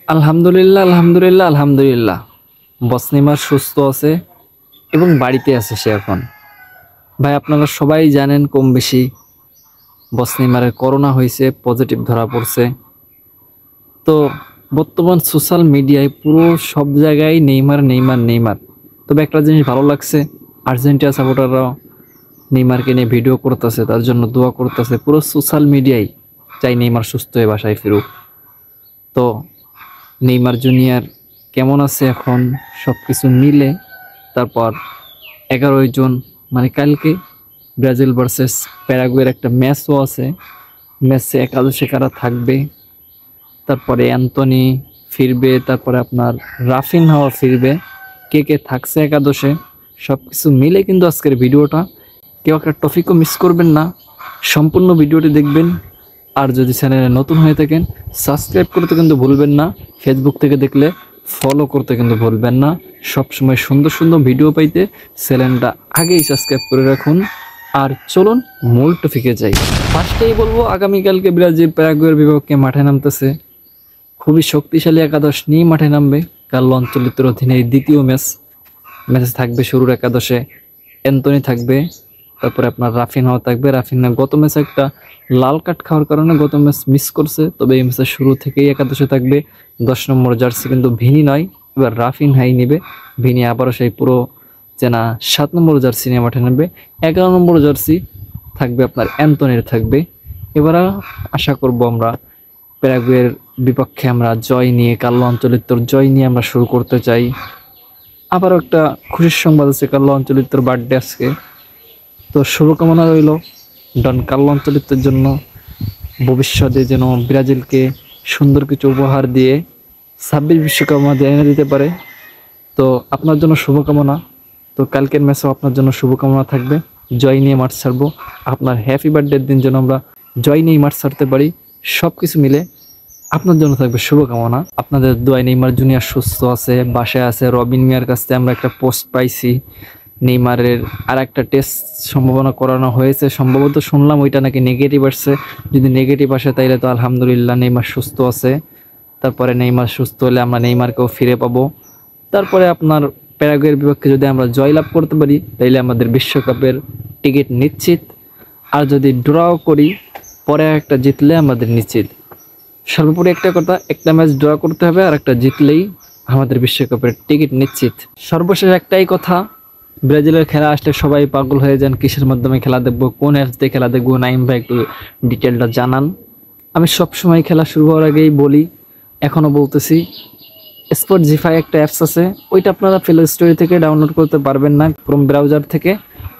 আলহামদুলিল্লাহ, আলহামদুলিল্লাহ, আলহামদুলিল্লাহ। বসনিমার সুস্থ আছে এবং বাড়িতে আছে সে এখন। ভাই আপনারা সবাই জানেন কম বেশি বসনিমারের করোনা হয়েছে, পজিটিভ ধরা পড়ছে। তো বর্তমান সোশ্যাল মিডিয়ায় পুরো সব জায়গায় নেইমার নেইমার নেইমার। তবে একটা জিনিস ভালো লাগছে, আর্জেন্টিনা সাপোর্টাররাও নেইমারকে নিয়ে ভিডিও করতেছে, তার জন্য দোয়া করতেছে। পুরো সোশ্যাল মিডিয়ায় চাই নেইমার সুস্থ হয়ে বাসায় ফিরুক। তো নেইমার জুনিয়র কেমন আছে এখন সব কিছু মিলে, তারপর 11 জন মানে কালকে ব্রাজিল ভার্সেস প্যারাগুয়ের একটা ম্যাচও আছে। ম্যাচে একাদশে কারা থাকবে, তারপরে অ্যান্টনি ফিরবে, তারপরে আপনার রাফিনহাও ফিরবে, কে কে থাকছে একাদশে, সব কিছু মিলে কিন্তু আজকের ভিডিওটা। কেউ একটা টপিকও মিস করবেন না, সম্পূর্ণ ভিডিওটি দেখবেন। আর যদি চ্যানেলে নতুন হয়ে থাকেন সাবস্ক্রাইব করতে কিন্তু ভুলবেন না, ফেসবুক থেকে দেখলে ফলো করতে কিন্তু ভুলবেন না। সবসময় সুন্দর সুন্দর ভিডিও পাইতে চ্যানেলটা আগেই সাবস্ক্রাইব করে রাখুন। আর চলুন মূল টপিকে যাই। ফার্স্টেই বলবো, আগামীকালকে ব্রাজিল প্যারাগুয়ের বিপক্ষে মাঠে নামতেছে। খুবই শক্তিশালী একাদশ নিয়ে মাঠে নামবে। কার্লো আনচেলত্তির অধীনে এই দ্বিতীয় ম্যাচে থাকবে শুরুর একাদশে অ্যান্টনি থাকবে, তারপরে আপনার রাফিনহাও থাকবে। রাফিনহা গত ম্যাচে একটা লাল কার্ড খাওয়ার কারণে গত ম্যাচ মিস করছে, তবে এই ম্যাচের শুরু থেকেই একাদশে থাকবে। 10 নম্বর জার্সি কিন্তু ভিনি নয়, এবার রাফিনহাই নেবে। ভিনি আবারও সেই পুরো চেনা 7 নম্বর জার্সি নিয়ে মাঠে নেবে। 11 নম্বর জার্সি থাকবে আপনার অ্যান্টনির থাকবে। এবার আশা করব আমরা প্যারাগুয়ের বিপক্ষে আমরা জয় নিয়ে, কার্লো আনচেলত্তির জয় নিয়ে আমরা শুরু করতে চাই। আবারও একটা খুশির সংবাদ আছে, কার্লো আনচেলত্তির বার্থডে আজকে। তো শুভকামনা রইল ডন কার্লো আনচেলত্তির জন্য, ভবিষ্যতে যেন ব্রাজিলকে সুন্দর কিছু উপহার দিয়ে 26 বিশ্বকাপ আমাদের এনে দিতে পারে। তো আপনার জন্য শুভকামনা। তো কালকের ম্যাচেও আপনার জন্য শুভকামনা থাকবে, জয় নিয়ে মাঠ ছাড়বো। আপনার হ্যাপি বার্থডের দিন যেন আমরা জয় নিয়ে মাঠ ছাড়তে পারি। সব কিছু মিলে আপনার জন্য থাকবে শুভকামনা। আপনাদের দোয়ায় নেইমার জুনিয়র সুস্থ আছে, বাসায় আছে। রবিন মিয়ার কাছ থেকে আমরা একটা পোস্ট পাইছি, নেইমারের আর একটা টেস্ট সম্ভাবনা করানো হয়েছে, সম্ভবত শুনলাম ওইটা নাকি নেগেটিভ আসছে। যদি নেগেটিভ আসে তাইলে তো আলহামদুলিল্লাহ, নেইমার সুস্থ আছে। তারপরে নেইমার সুস্থ হলে আমরা নেইমারকেও ফিরে পাবো। তারপরে আপনার প্যারাগুয়ের বিপক্ষে যদি আমরা জয়লাভ করতে পারি তাইলে আমাদের বিশ্বকাপের টিকিট নিশ্চিত। আর যদি ড্রও করি, পরে একটা জিতলে আমাদের নিশ্চিত। সর্বোপরি একটা কথা, একটা ম্যাচ ড্র করতে হবে, আর একটা জিতলেই আমাদের বিশ্বকাপের টিকিট নিশ্চিত। সর্বশেষ একটাই কথা, ব্রাজিলের খেলা আসলে সবাই পাগল হয়ে যান, কিসের মাধ্যমে খেলা দেখবো, কোন অ্যাপস দিয়ে খেলা দেখবো। নাইম ভাই একটু ডিটেলটা জানান। আমি সবসময় খেলা শুরু হওয়ার আগেই বলি, এখনও বলতেছি, স্পোর্ট জিফাই একটা অ্যাপস আছে, ওইটা আপনারা প্লে স্টোর থেকে ডাউনলোড করতে পারবেন না, ক্রোম ব্রাউজার থেকে,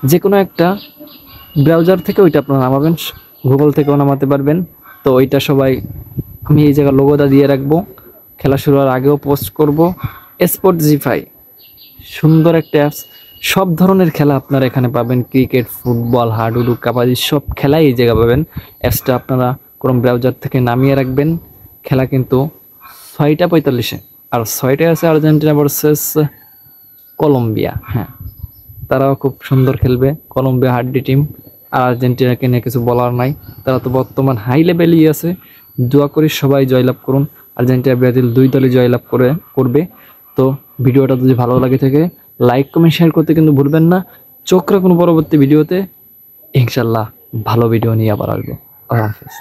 যে কোনো একটা ব্রাউজার থেকে ওইটা আপনারা নামাবেন, গুগল থেকেও নামাতে পারবেন। তো ওইটা সবাই, আমি এই জায়গায় লোগোটা দিয়ে রাখবো, খেলা শুরু হওয়ার আগেও পোস্ট করব। স্পোর্ট জিফাই সুন্দর একটা অ্যাপস, সব ধরনের খেলা আপনারা এখানে পাবেন। ক্রিকেট, ফুটবল, হাডুডু, কাবাডি সব খেলাই এই জায়গায় পাবেন। অ্যাপসটা আপনারা ক্রোম ব্রাউজার থেকে নামিয়ে রাখবেন। খেলা কিন্তু 6টা 45-এ, আর 6টায় আছে আর্জেন্টিনা ভার্সেস কলম্বিয়া। হ্যাঁ, তারাও খুব সুন্দর খেলবে। কলম্বিয়া হাড্ডি টিম, আর আর্জেন্টিনাকে নিয়ে কিছু বলার নাই, তারা তো বর্তমান হাই লেভেলই আছে। দোয়া করি সবাই জয়লাভ করুন, আর্জেন্টিনা ব্রাজিল দুই দলই জয়লাভ করবে। তো ভিডিওটা যদি ভালো লাগে থাকে লাইক কমেন্ট শেয়ার করতে কিন্তু ভুলবেন না। চোখ রাখুন পরবর্তী ভিডিওতে, ইনশাল্লাহ ভালো ভিডিও নিয়ে আবার আসবো। আল্লাহ হাফেজ।